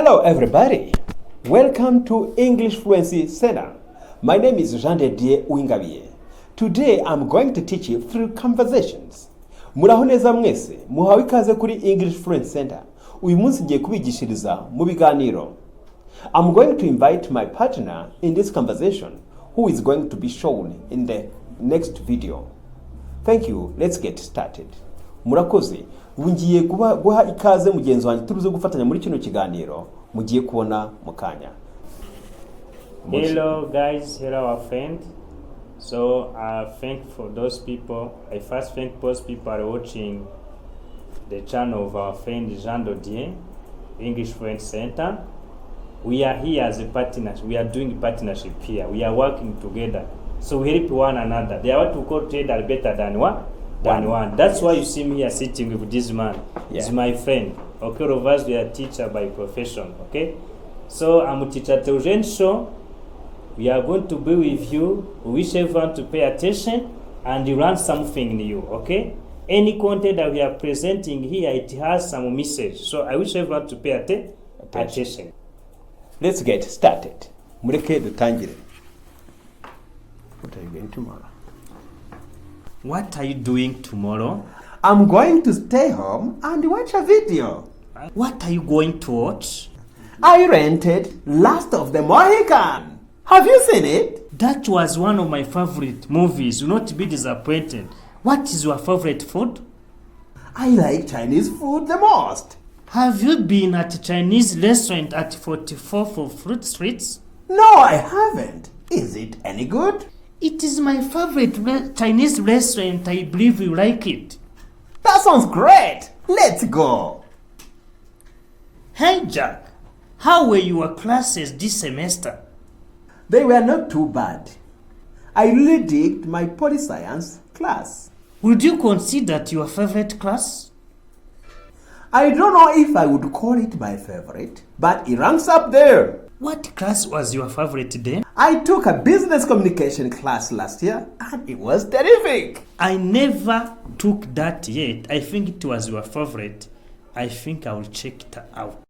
Hello everybody, welcome to English Fluency Center. My name is Dieu Uwingabiye. Today I'm going to teach you through conversations. Muraho neza mwese, muhawe ikaze kuri English Fluency Center. Uyu munsi ngiye kubigishiriza mu biganiro. I'm going to invite my partner in this conversation who is going to be shown in the next video. Thank you, let's get started. Murakoze, ngiye guha ikaze mugenzi wanjye turuze gufatanya muri kino kiganiro mugiye kubona mukanya. Hello guys, hello our friend. So thank for those people. I first thank those people are watching the channel of our friend Dieu, English Fluency Center. We are here as a partner. We are doing partnership here. We are working together. So we help one another. They are what we call trader better than one. That's why you see me here sitting with this man. Yeah. He's my friend. Okay, all of us we are teacher by profession. Okay, so I'm teacher Theogene. So we are going to be with you. We wish everyone to pay attention and you learn something new. Okay, any content that we are presenting here, it has some message. So I wish everyone to pay attention. Let's get started. Mureke dutangire. What are you doing tomorrow? What are you doing tomorrow? I'm going to stay home and watch a video. What are you going to watch? I rented Last of the Mohican. Have you seen it? That was one of my favorite movies. Do not be disappointed. What is your favorite food? I like Chinese food the most. Have you been at a Chinese restaurant at 44 for Fruit Streets? No, I haven't. Is it any good? It is my favorite Chinese restaurant. I believe you like it. That sounds great. Let's go. Hey Jack, how were your classes this semester? They were not too bad. I really digged my poli science class. Would you consider it your favorite class? I don't know if I would call it my favorite, but it ranks up there. What class was your favorite then? I took a business communication class last year and it was terrific. I never took that yet. I think it was your favorite. I think I will check it out.